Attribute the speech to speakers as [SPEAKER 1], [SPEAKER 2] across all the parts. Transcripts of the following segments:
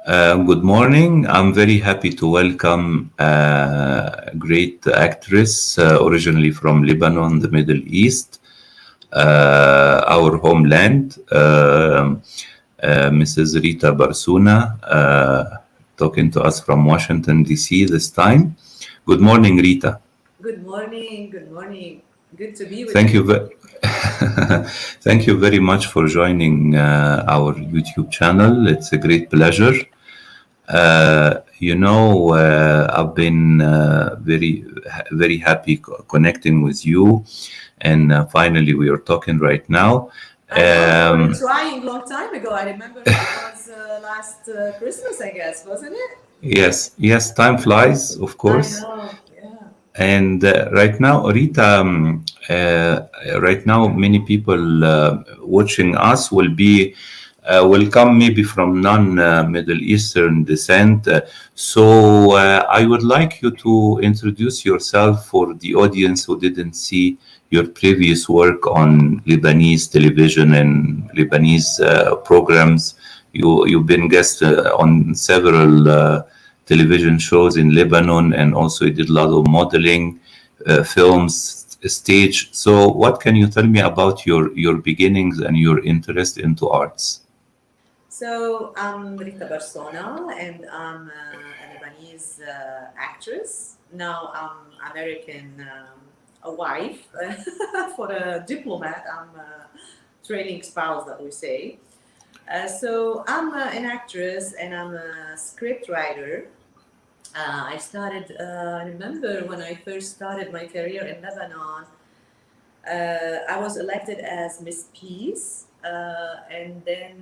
[SPEAKER 1] Good morning. I'm very happy to welcome a great actress, originally from Lebanon, the Middle East, our homeland, Mrs. Rita Barsona, talking to us from Washington, D.C. this time. Good morning, Rita.
[SPEAKER 2] Good morning. Good morning. Good to be with
[SPEAKER 1] Thank you.
[SPEAKER 2] you.
[SPEAKER 1] Thank you very much for joining our YouTube channel. It's a great pleasure. I've been very happy connecting with you, and finally we are talking right now.
[SPEAKER 2] I know we were
[SPEAKER 1] Um,
[SPEAKER 2] trying long time ago. I remember it was last Christmas, I guess, wasn't it?
[SPEAKER 1] yes, yes, time flies, of
[SPEAKER 2] I
[SPEAKER 1] course.
[SPEAKER 2] know. Yeah.
[SPEAKER 1] And right now, Rita, right now, many people watching us will come maybe from non-Middle Eastern descent. So I would like you to introduce yourself for the audience who didn't see your previous work on Lebanese television and Lebanese programs. You've been guest on several television shows in Lebanon, and also you did a lot of modeling, films, stage. So, what can you tell me about your beginnings and your interest into arts?
[SPEAKER 2] So I'm Rita Barsona, and I'm a Lebanese actress. Now I'm American, a wife for a diplomat. I'm a training spouse, that we say. So I'm an actress and I'm a script writer. I remember when I first started my career in Lebanon, I was elected as Miss Peace. And then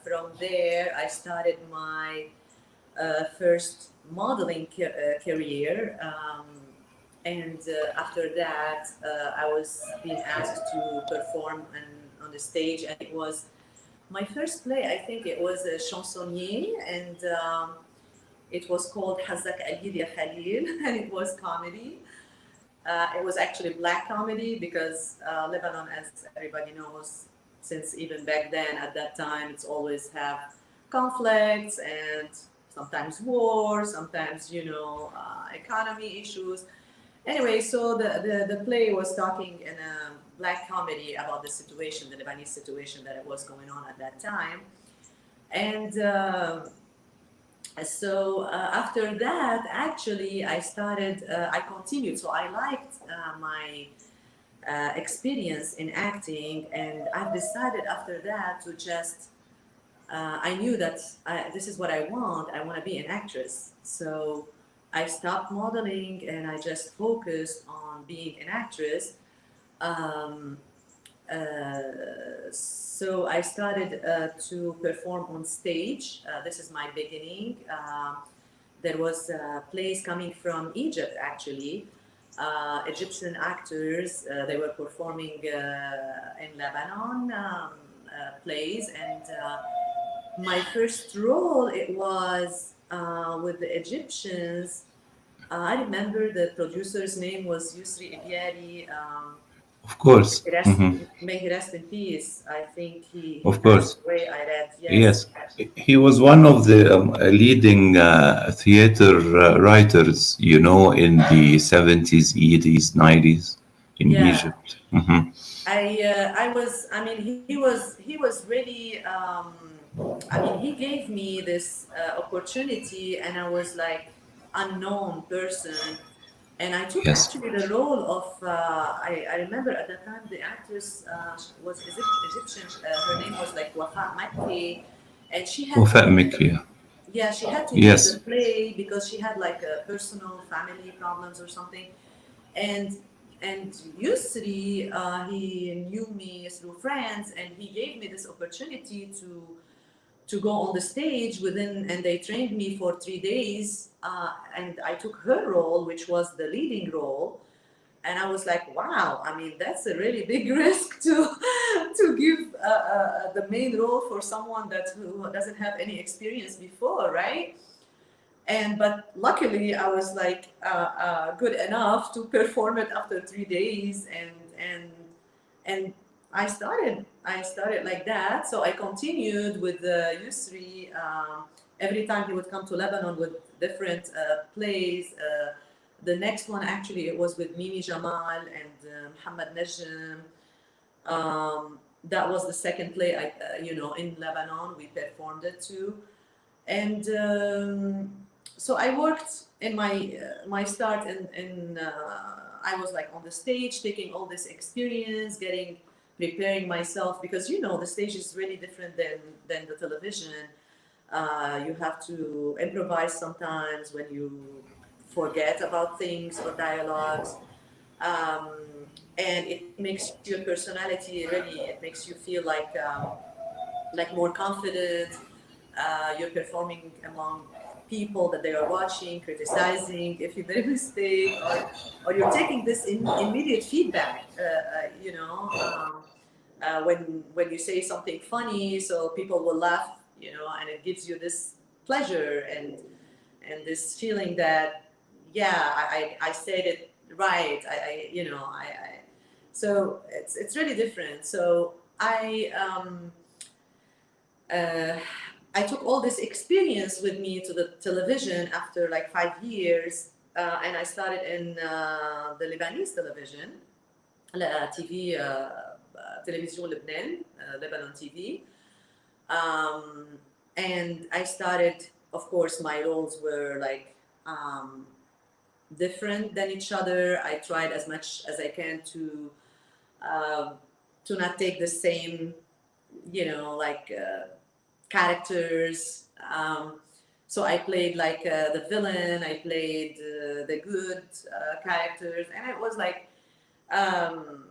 [SPEAKER 2] from there, I started my first modeling career. And after that, I was being asked to perform on the stage, and it was my first play. I think it was a chansonnier, and it was called Hazak Al Ya Khalil, and it was comedy. It was actually black comedy because Lebanon, as everybody knows, since even back then, at that time, it's always have conflicts and sometimes war, sometimes economy issues. Anyway, so the play was talking in a black comedy about the situation, the Lebanese situation that it was going on at that time, and after that, actually, I continued. So I liked my experience in acting, and I've decided after that to just, I knew that this is what I want. I want to be an actress. So I stopped modeling and I just focused on being an actress. Um, so I started to perform on stage. This is my beginning. There was plays coming from Egypt, actually. Egyptian actors, they were performing in Lebanon plays, and my first role, it was with the Egyptians. I remember the producer's name was Yusri Ibyari.
[SPEAKER 1] Of course. Hmm.
[SPEAKER 2] May he rest in peace. I think he
[SPEAKER 1] Of
[SPEAKER 2] passed
[SPEAKER 1] course.
[SPEAKER 2] away. I read, yes.
[SPEAKER 1] Yes. He was one of the leading theater writers, in the 70s, 80s, 90s in
[SPEAKER 2] Yeah,
[SPEAKER 1] Egypt. Hmm.
[SPEAKER 2] I mean, he was really. I mean, he gave me this opportunity, and I was like unknown person, and I took
[SPEAKER 1] Yes.
[SPEAKER 2] actually the role of. I remember at that time the actress was Egyptian. Her name was like Wafa Makki, and she had to
[SPEAKER 1] Wafat
[SPEAKER 2] leave the.
[SPEAKER 1] Mikri.
[SPEAKER 2] Yeah, she had to leave the
[SPEAKER 1] Yes.
[SPEAKER 2] play because she had like personal family problems or something, and and Yusri, he knew me through friends, and he gave me this opportunity to go on the stage within, and they trained me for 3 days, and I took her role, which was the leading role, and I was like, wow, I mean, that's a really big risk to give the main role for someone who doesn't have any experience before, right? And but luckily I was like good enough to perform it after 3 days, and I started like that. So I continued with the Yusri every time he would come to Lebanon with different plays. The next one, actually, it was with Mimi Jamal and Muhammad Najm. That was the second play, in Lebanon. We performed it too. And so I worked in my start I was like on the stage, taking all this experience, preparing myself, because the stage is really different than the television. You have to improvise sometimes when you forget about things or dialogues. Um, and it makes your personality really, it makes you feel like more confident. You're performing among people that they are watching, criticizing if you made a mistake, or you're taking this immediate feedback. When you say something funny, so people will laugh, and it gives you this pleasure and this feeling that, yeah, I said it right. So it's really different. So uh, I took all this experience with me to the television after like 5 years, and I started in the Lebanese television, TV, Television Lebanon, Lebanon TV. Um, and I started, of course, my roles were like different than each other. I tried as much as I can uh, to not take the same, characters. So I played like the villain. I played the good characters, and it was like um,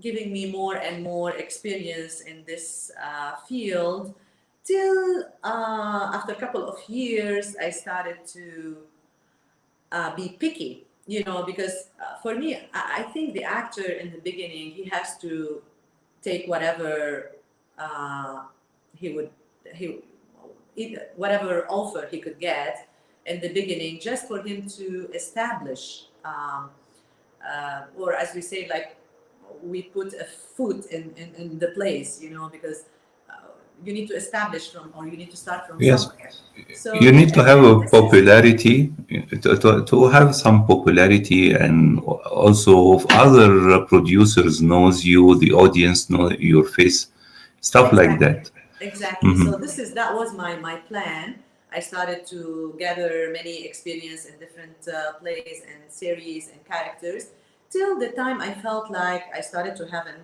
[SPEAKER 2] giving me more and more experience in this field. Till after a couple of years, I started to be picky, because for me, I think the actor in the beginning, he has to take whatever uh, he would he whatever offer he could get in the beginning, just for him to establish, or as we say, like, we put a foot in the place, because you need to establish from, or you need to start from
[SPEAKER 1] Yes,
[SPEAKER 2] somewhere. So,
[SPEAKER 1] you need to have
[SPEAKER 2] and
[SPEAKER 1] a
[SPEAKER 2] this is
[SPEAKER 1] popularity, to have some popularity, and also if other producers knows you, the audience know your face, stuff like
[SPEAKER 2] exactly,
[SPEAKER 1] that.
[SPEAKER 2] exactly.
[SPEAKER 1] Hmm.
[SPEAKER 2] So that was my plan. I started to gather many experience in different plays and series and characters, till the time I felt like I started to have a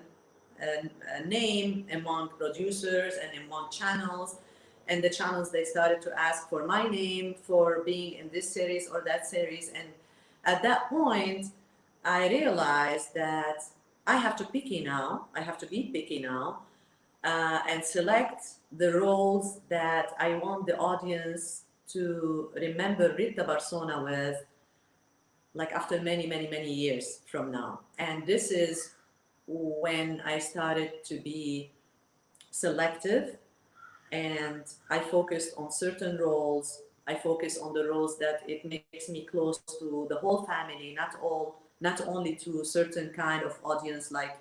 [SPEAKER 2] name among producers and among channels. And the channels, they started to ask for my name for being in this series or that series. And at that point, I realized that I have to picky now. I have to be picky now, and select the roles that I want the audience to remember Rita Barsona with, like after many, many, many years from now. And this is when I started to be selective, and I focused on certain roles. I focus on the roles that it makes me close to the whole family, not only to a certain kind of audience, like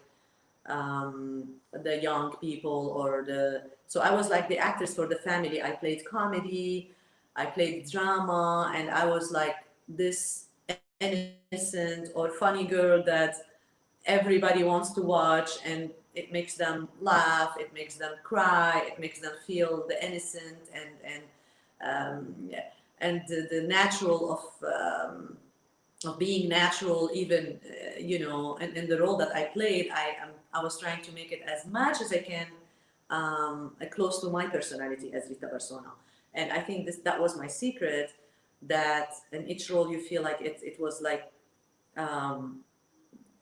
[SPEAKER 2] the young people or the. So I was like the actress for the family. I played comedy, I played drama, and I was like this innocent or funny girl that everybody wants to watch, and it makes them laugh, it makes them cry, it makes them feel the innocent yeah, and the natural of being natural, even in the role that I played. I was trying to make it as much as I can close to my personality as Rita Barsona. And I think that was my secret, that in each role you feel like it was like um,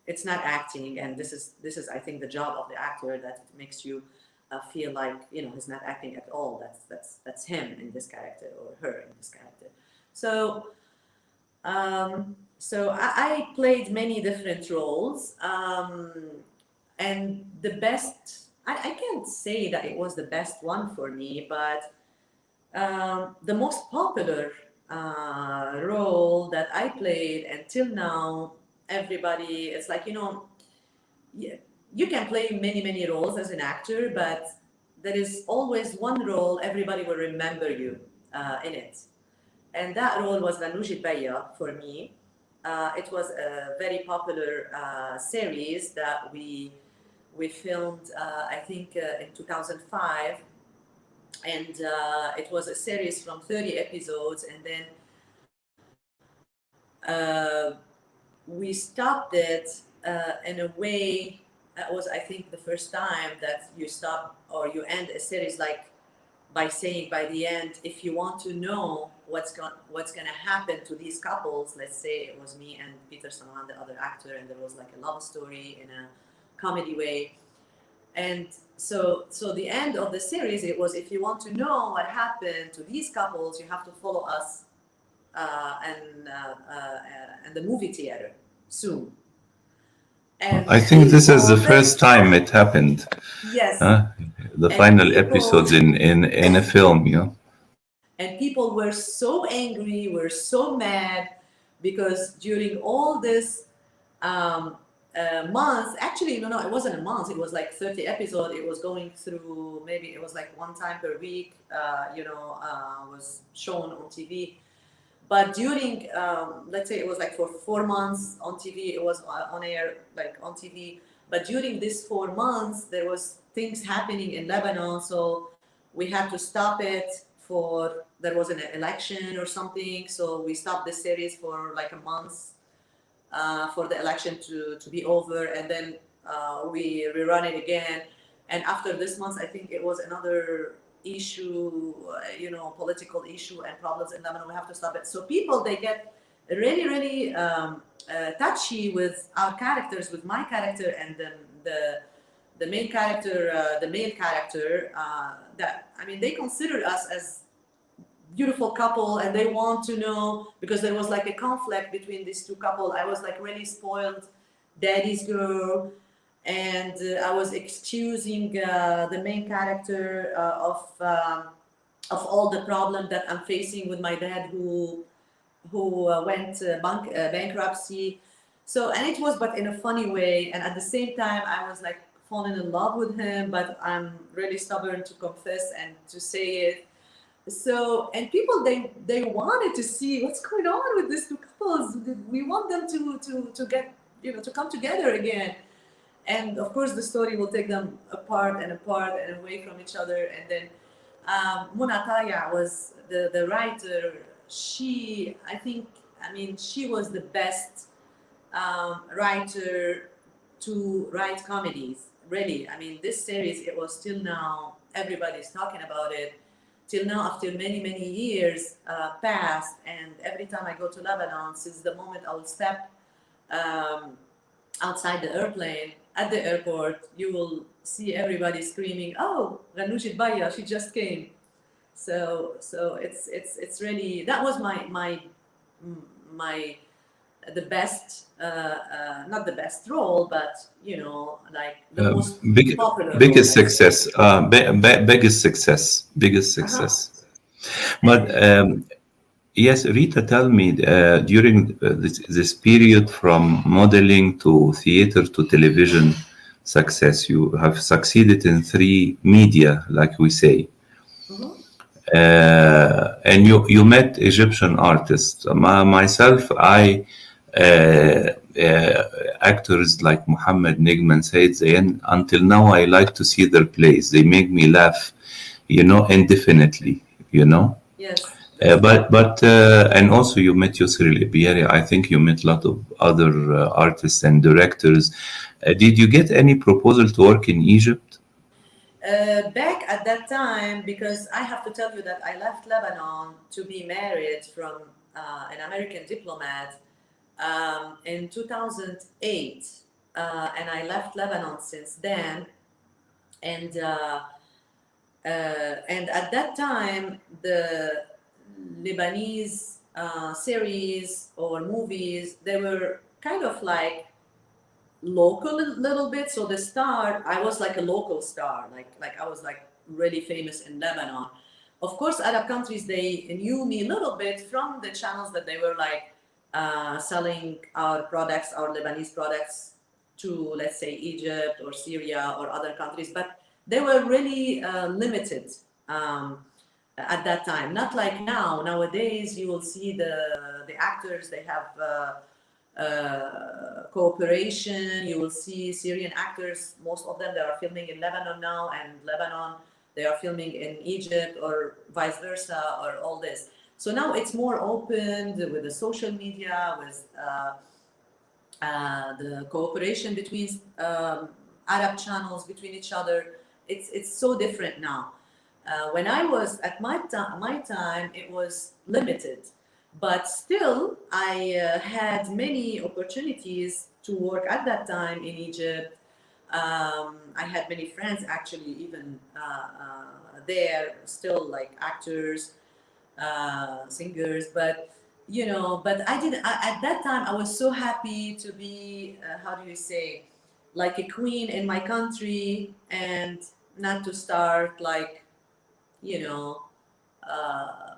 [SPEAKER 2] it's not acting, and this is I think the job of the actor, that it makes you feel like he's not acting at all. That's him in this character, or her in this character. So I played many different roles, and the best, I can't say that it was the best one for me, but the most popular role that I played until now, everybody, it's like, yeah, you can play many, many roles as an actor, but there is always one role everybody will remember you. in it. And that role was Ghanouji Baya for me. It was a very popular series that we filmed, I think, in 2005, and it was a series from 30 episodes, and then we stopped it in a way. That was, I think, the first time that you stop or you end a series like by saying by the end, if you want to know what's going to happen to these couples, let's say it was me and Peter Saman, the other actor, and there was like a love story in a comedy way. And so the end of the series, it was, if you want to know what happened to these couples, you have to follow us and the movie theater soon. And
[SPEAKER 1] I think this is the
[SPEAKER 2] people, they,
[SPEAKER 1] first time it happened.
[SPEAKER 2] yes,
[SPEAKER 1] Uh, the
[SPEAKER 2] and
[SPEAKER 1] final
[SPEAKER 2] people,
[SPEAKER 1] episodes in a film, yeah.
[SPEAKER 2] and people were so angry, were so mad, because during all this months, actually, no, it wasn't a month, it was like 30 episodes. It was going through, maybe it was like one time per week, was shown on TV. But during, let's say it was like for 4 months on TV, it was on air, like on TV. But during these 4 months, there was things happening in Lebanon, so we had to stop it for, there was an election or something, so we stopped the series for like a month for the election to be over, and then we rerun it again. And after this month, I think it was another issue, political issue and problems in Lebanon. We have to stop it. So people, they get really, really touchy with our characters, with my character, and then the main character, the male character. That, I mean, they consider us as beautiful couple, and they want to know, because there was like a conflict between these two couple. I was like really spoiled daddy's girl, and I was excusing the main character of all the problem that I'm facing with my dad, who went bankruptcy. So, and it was, but in a funny way, and at the same time I was like falling in love with him, but I'm really stubborn to confess and to say it. So, and people, they wanted to see what's going on with these two couples. We want them to get, to come together again. And of course the story will take them apart and away from each other. And then Muna Taya was the writer. She, I think, I mean, she was the best writer to write comedies, really. I mean, this series, it was till now, everybody's talking about it. Till now, after many, many years passed, and every time I go to Lebanon, since the moment I will step outside the airplane, at the airport, you will see everybody screaming, "Oh, Ghanouji Baya, she just came." So it's really, that was my the best, not the best role, but like the most popular role,
[SPEAKER 1] Biggest
[SPEAKER 2] let's say.
[SPEAKER 1] success, biggest
[SPEAKER 2] Uh-huh.
[SPEAKER 1] success. But
[SPEAKER 2] And
[SPEAKER 1] yes, Rita, tell me, during this period from modeling to theater to television success, you have succeeded in three media, like we say.
[SPEAKER 2] mhm.
[SPEAKER 1] And you met Egyptian artists. Myself, I actors like Muhammad Nigm and Said Zayn. Until now, I like to see their plays. They make me laugh, indefinitely.
[SPEAKER 2] Yes, that's true.
[SPEAKER 1] But and also you met Yusri Libieri. I think you met a lot of other artists and directors. Did you get any proposal to work in Egypt?
[SPEAKER 2] Back at that time, because I have to tell you that I left Lebanon to be married from an American diplomat in 2008, and I left Lebanon since then. And and at that time, the Lebanese series or movies, they were kind of like local a little bit. So the star, I was like a local star, like I was like really famous in Lebanon. Of course, Arab countries, they knew me a little bit from the channels that they were like selling our products, our Lebanese products, to, let's say, Egypt or Syria or other countries, but they were really limited. Um, at that time. Not like now. Nowadays, you will see the actors. They have cooperation. You will see Syrian actors. Most of them, they are filming in Lebanon now, and Lebanon, they are filming in Egypt, or vice versa, or all this. So now it's more open with the social media, with the cooperation between Arab channels between each other. It's so different now. When I was at my time, it was limited, but still I had many opportunities to work at that time in Egypt. I had many friends actually, even there, still like actors, singers, but but I didn't. At that time, I was so happy to be, how do you say, like a queen in my country, and not to start like, you know, uh,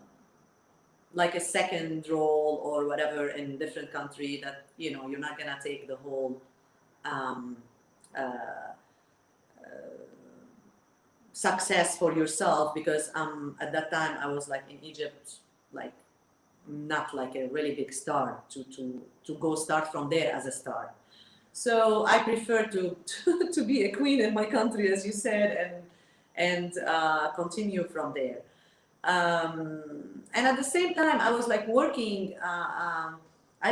[SPEAKER 2] like a second role or whatever in different country, that you're not gonna take the whole um, uh, success for yourself, because at that time I was like in Egypt, like not like a really big star to go start from there as a star. So I prefer to be a queen in my country, as you said, and continue from there. And at the same time, I was like working. I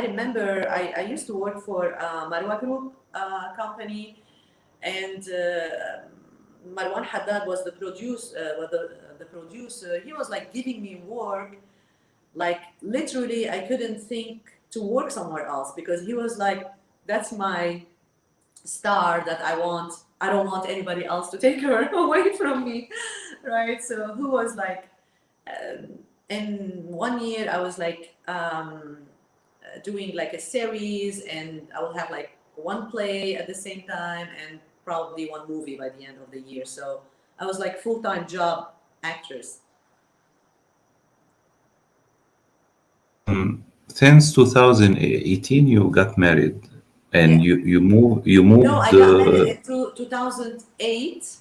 [SPEAKER 2] remember I used to work for Marwa Group company, and Marwan Haddad was the producer. He was like giving me work, like literally I couldn't think to work somewhere else, because he was like, that's my star that I don't want anybody else to take her away from me, right? So who was like, in 1 year I was like doing like a series, and I will have like one play at the same time, and probably one movie by the end of the year. So I was like full-time job actress.
[SPEAKER 1] Since 2018, you got married, and
[SPEAKER 2] Yeah.
[SPEAKER 1] you
[SPEAKER 2] No,
[SPEAKER 1] moved
[SPEAKER 2] I got married in 2008.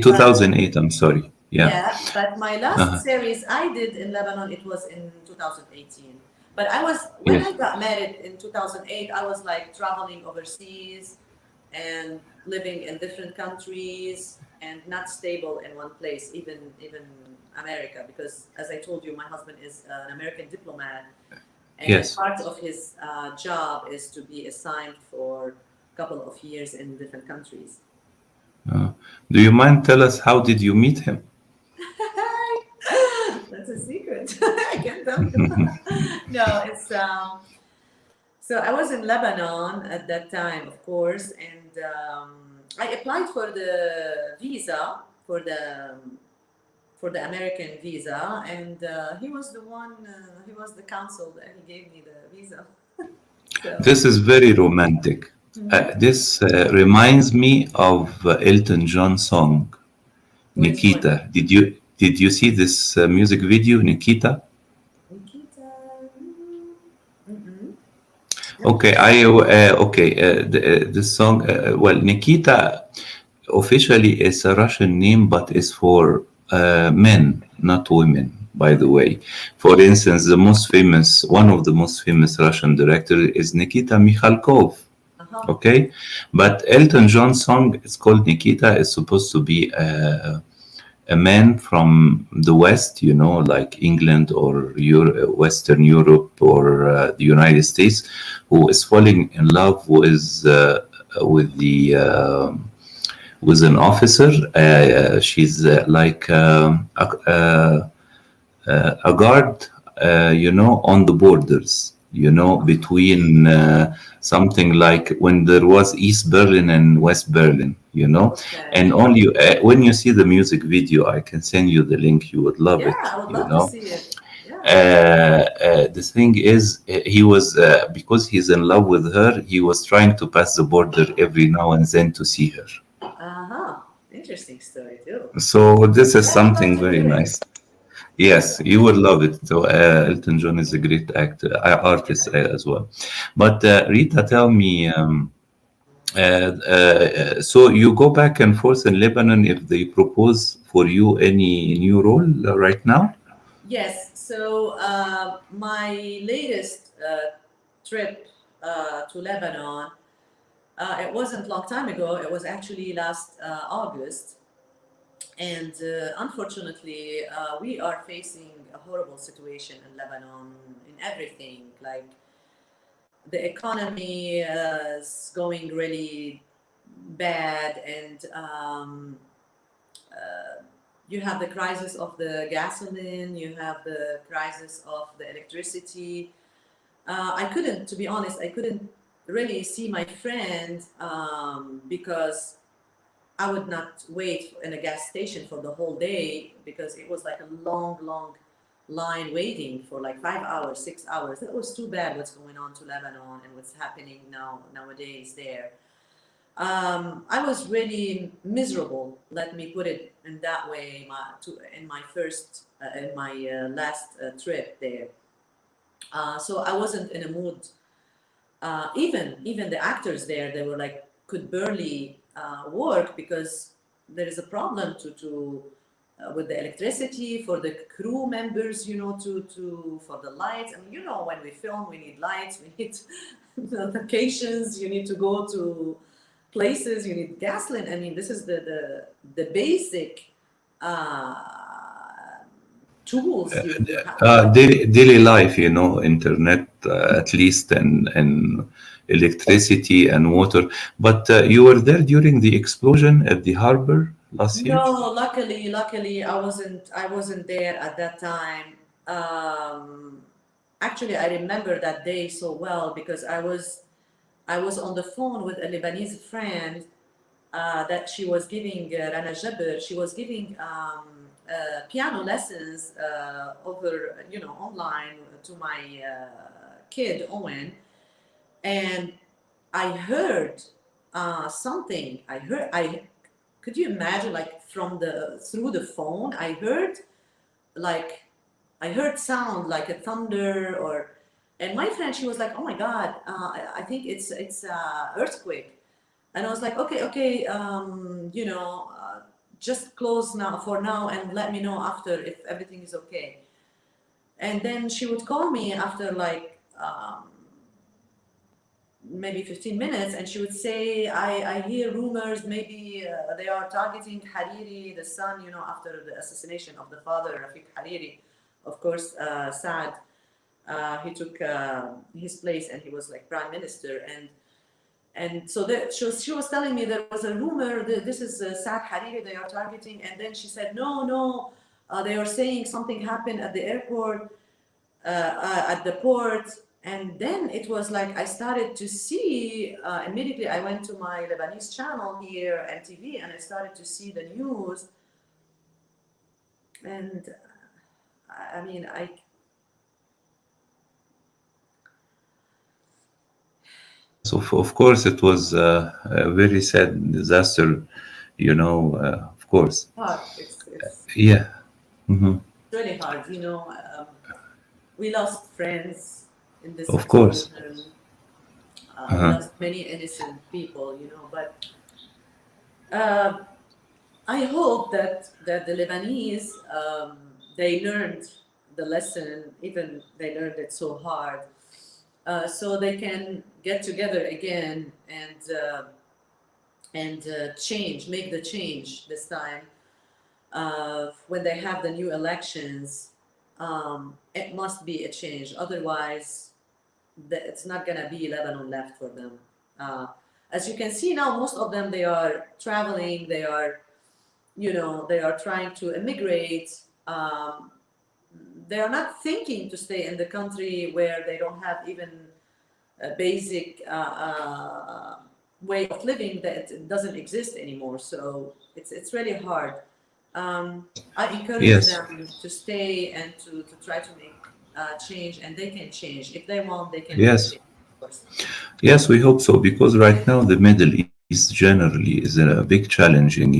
[SPEAKER 1] 2008. I'm sorry. Yeah.
[SPEAKER 2] Yeah, but my last
[SPEAKER 1] Uh-huh.
[SPEAKER 2] series I did in Lebanon, it was in 2018. But I was, when
[SPEAKER 1] Yes.
[SPEAKER 2] I got married in 2008, I was like traveling overseas and living in different countries, and not stable in one place, even America, because as I told you, my husband is an American diplomat, and
[SPEAKER 1] Yes.
[SPEAKER 2] part of his job is to be assigned for a couple of years in different countries.
[SPEAKER 1] Uh, do you mind tell us how did you meet him?
[SPEAKER 2] That's a secret. I can't tell you. No, it's so I was in Lebanon at that time, of course, and I applied for the visa for the American visa, and he was the one. He was the consul that he gave me the visa. So.
[SPEAKER 1] This is very romantic.
[SPEAKER 2] Mhm.
[SPEAKER 1] This reminds me of Elton John song
[SPEAKER 2] Which one?
[SPEAKER 1] Nikita. Did you see this music video, Nikita?
[SPEAKER 2] Nikita. Mm-mm. No.
[SPEAKER 1] Okay, this song. Well, Nikita officially is a Russian name, but is for men, not women. By the way, for instance, one of the most famous Russian director is Nikita Mikhalkov.
[SPEAKER 2] Uh-huh.
[SPEAKER 1] Okay, but Elton John's song is called Nikita. Is supposed to be a man from the West, like England or Western Europe or the United States, who is falling in love with the with an officer. She's like a guard, on the borders, between something like when there was East Berlin and West Berlin,
[SPEAKER 2] Okay.
[SPEAKER 1] and only when you see the music video, I can send you the link. You would love
[SPEAKER 2] Yeah,
[SPEAKER 1] it,
[SPEAKER 2] I would love to see it. Yeah.
[SPEAKER 1] the thing is, he was because he's in love with her. He was trying to pass the border every now and then to see her.
[SPEAKER 2] Uh-huh. Interesting story too.
[SPEAKER 1] So this is
[SPEAKER 2] Yeah, I would love
[SPEAKER 1] something
[SPEAKER 2] to
[SPEAKER 1] very
[SPEAKER 2] hear it.
[SPEAKER 1] nice. Yes, you would love it. So Elton John is a great actor, artist as well. But Rita, tell me, so you go back and forth in Lebanon if they propose for you any new role right now?
[SPEAKER 2] Yes. So my latest trip to Lebanon, it wasn't a long time ago. It was actually last August. And unfortunately, we are facing a horrible situation in Lebanon in everything. Like the economy is going really bad, and you have the crisis of the gasoline, you have the crisis of the electricity. I couldn't, to be honest, I couldn't really see my friend because I would not wait in a gas station for the whole day because it was like a long, long line waiting for like 5 hours, 6 hours. That was too bad what's going on to Lebanon and what's happening nowadays there. I was really miserable. Let me put it in that way. In my first, in my last trip there, so I wasn't in a mood. Even the actors there, they were like could barely work because there is a problem to with the electricity for the crew members, to for the lights. I mean, when we film, we need lights, we need locations, you need to go to places, you need gasoline. I mean, this is the basic tools you have to have.
[SPEAKER 1] Daily life, internet, at least, and electricity and water. But you were there during the explosion at the harbor last year?
[SPEAKER 2] No, luckily, I wasn't there at that time. Actually, I remember that day so well because I was on the phone with a Lebanese friend that she was giving Rana Jabir. She was giving piano lessons over online to my kid Owen, and I heard something. I could you imagine, like through the phone, like I heard sound like a thunder, and my friend, she was like, oh my god, I think it's earthquake. And I was like, okay, just close now for now and let me know after if everything is okay. And then she would call me after like maybe 15 minutes, and she would say, I hear rumors, maybe they are targeting Hariri, the son, after the assassination of the father, Rafiq Hariri. Of course, Saad, he took his place and he was like prime minister. And so she was telling me there was a rumor that this is Saad Hariri they are targeting. And then she said, no, they are saying something happened at the airport, at the port. And then it was like I started to see, immediately I went to my Lebanese channel here, MTV, and I started to see the news. And I mean,
[SPEAKER 1] So, of course, it was a very sad disaster, of course.
[SPEAKER 2] hard. It's
[SPEAKER 1] Yeah. Hmm.
[SPEAKER 2] really hard. We lost friends in this
[SPEAKER 1] Of course.
[SPEAKER 2] explosion. We
[SPEAKER 1] Uh-huh.
[SPEAKER 2] lost many innocent people, but uh, I hope that the Lebanese, they learned the lesson, even they learned it so hard, so they can get together again and make the change this time. When they have the new elections, it must be a change. Otherwise, it's not gonna be Lebanon left for them. Uh, as you can see now, most of them, they are traveling. They are trying to immigrate. They are not thinking to stay in the country where they don't have even a basic way of living that doesn't exist anymore. So it's really hard. I encourage
[SPEAKER 1] Yes.
[SPEAKER 2] them to stay and to try to make change, and they can change. If they want, they can make
[SPEAKER 1] Yes.
[SPEAKER 2] change, of course.
[SPEAKER 1] Yes, we hope so, because right now the Middle East generally is a big challenging,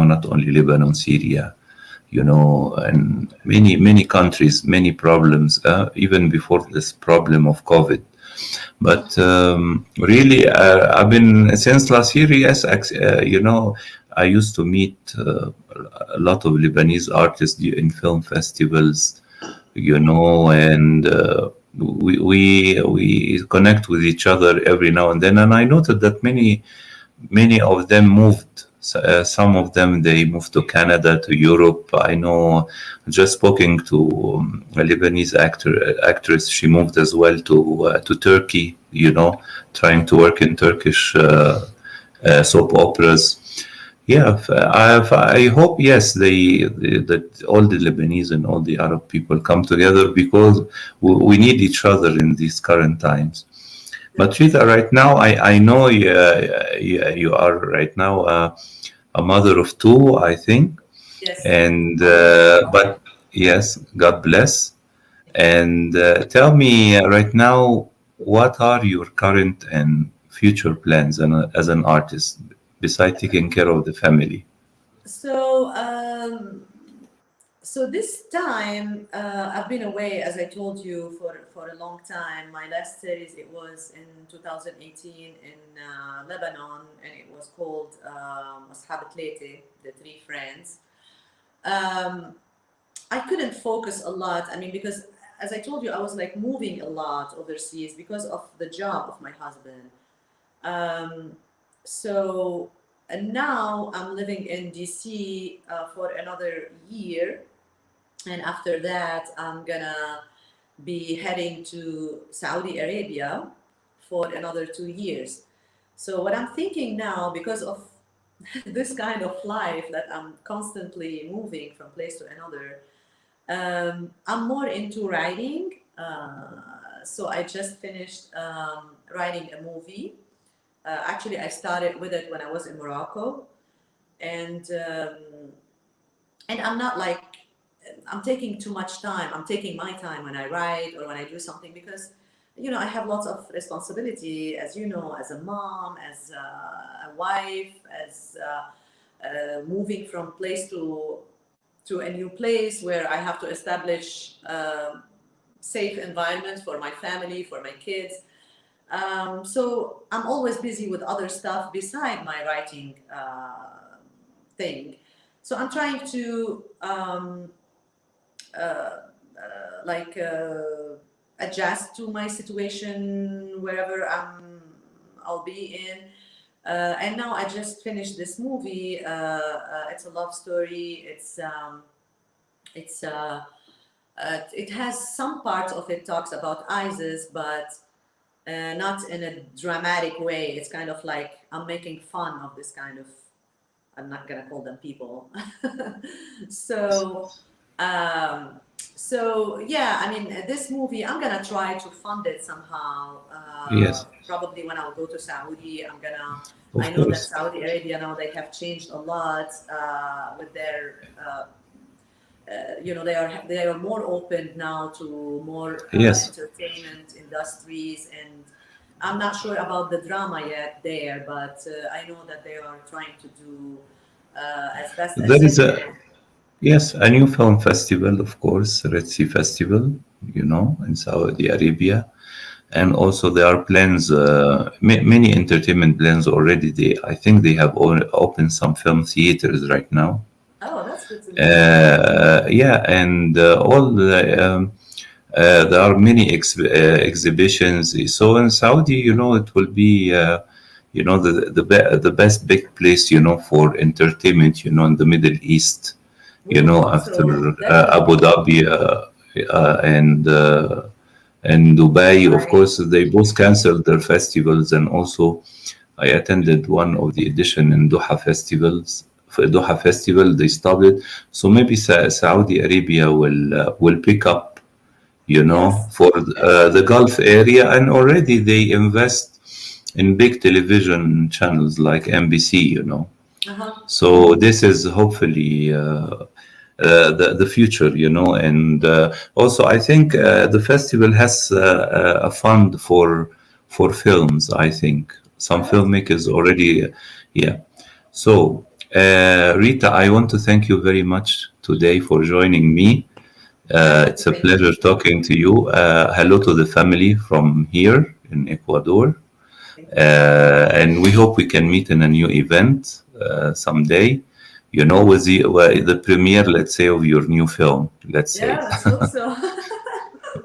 [SPEAKER 1] not only Lebanon, Syria, and many countries, many problems, even before this problem of COVID. But really, I've been since last year. Yes, I used to meet a lot of Lebanese artists in film festivals, and we connect with each other every now and then. And I noted that many of them moved. Some of them they moved to Canada, to Europe. I know, just speaking to a Lebanese actress, she moved as well to Turkey. Trying to work in Turkish soap operas. Yeah, I hope, yes, that all the Lebanese and all the Arab people come together, because we need each other in these current times. But Rita, right now, I know you are right now a mother of two, I think.
[SPEAKER 2] Yes,
[SPEAKER 1] And
[SPEAKER 2] I'm a single mother.
[SPEAKER 1] but yes, God bless. And tell me right now, what are your current and future plans as an artist, besides taking care of the family?
[SPEAKER 2] So, so this time I've been away, as I told you, for a long time. My last series, it was in 2018 in Lebanon, and it was called Ashab Tlete, the three friends. Um, I couldn't focus a lot. I mean, because as I told you, I was like moving a lot overseas because of the job of my husband. Um, so and now I'm living in DC for another year, and after that I'm gonna be heading to Saudi Arabia for another 2 years. So what I'm thinking now, because of this kind of life that I'm constantly moving from place to another, I'm more into writing. So I just finished writing a movie. Actually, I started with it when I was in Morocco, and I'm not like I'm taking too much time. I'm taking my time when I write or when I do something, because I have lots of responsibility, as you know, as a mom, as a wife, as moving from place to a new place where I have to establish safe environment for my family, for my kids. So I'm always busy with other stuff beside my writing thing. So I'm trying to like adjust to my situation wherever I'll be in. And now I just finished this movie. It's a love story. It's it has some parts of it talks about ISIS, but not in a dramatic way. It's kind of like I'm making fun of this kind of. I'm not gonna call them people. so, so yeah. I mean, this movie, I'm gonna try to fund it somehow.
[SPEAKER 1] Yes,
[SPEAKER 2] Probably when I'll go to Saudi, I'm gonna. I
[SPEAKER 1] of
[SPEAKER 2] know that
[SPEAKER 1] course.
[SPEAKER 2] Saudi Arabia now they have changed a lot with their. They are more open now to more
[SPEAKER 1] Yes,
[SPEAKER 2] entertainment industries, and I'm not sure about the drama yet there, but I know that they are trying to do as best as
[SPEAKER 1] there
[SPEAKER 2] they
[SPEAKER 1] is
[SPEAKER 2] can.
[SPEAKER 1] a new film festival, of course, Red Sea Festival, in Saudi Arabia. And also there are plans, many entertainment plans already. I think they have opened some film theaters right now.
[SPEAKER 2] Oh, that's good to know.
[SPEAKER 1] Yeah, and there are many exhibitions. So in Saudi, it will be, the best big place, for entertainment, in the Middle East,
[SPEAKER 2] We hope
[SPEAKER 1] after
[SPEAKER 2] so,
[SPEAKER 1] Abu
[SPEAKER 2] definitely.
[SPEAKER 1] Dhabi and Dubai. Of
[SPEAKER 2] Right.
[SPEAKER 1] course, they both canceled their festivals, and also I attended one of the edition in Doha festivals. For Doha festival, they stopped it. So maybe Saudi Arabia will pick up,
[SPEAKER 2] Yes,
[SPEAKER 1] for the
[SPEAKER 2] definitely.
[SPEAKER 1] Gulf area, and already they invest in big television channels like NBC.
[SPEAKER 2] Uh-huh.
[SPEAKER 1] So this is hopefully the future, and also I think the festival has a fund for films. I think some
[SPEAKER 2] Oh, that's good.
[SPEAKER 1] filmmakers already, yeah. So Rita, I want to thank you very much today for joining me.
[SPEAKER 2] Definitely.
[SPEAKER 1] It's a
[SPEAKER 2] Thank
[SPEAKER 1] pleasure
[SPEAKER 2] you.
[SPEAKER 1] talking to you. Hello to the family from here in Ecuador.
[SPEAKER 2] Thank you.
[SPEAKER 1] And we hope we can meet in a new event someday. You know, with the premiere, let's say, of your new film. Let's say,
[SPEAKER 2] Yeah, let's hope so.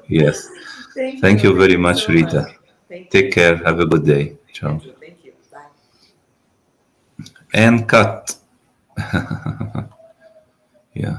[SPEAKER 1] yes.
[SPEAKER 2] Thank
[SPEAKER 1] Thank
[SPEAKER 2] you.
[SPEAKER 1] you
[SPEAKER 2] Thank
[SPEAKER 1] very
[SPEAKER 2] you
[SPEAKER 1] much,
[SPEAKER 2] so much.
[SPEAKER 1] Rita.
[SPEAKER 2] Thank you.
[SPEAKER 1] Take care. Have a good day. Ciao.
[SPEAKER 2] Andrew, thank you. Bye.
[SPEAKER 1] And cut. Yeah.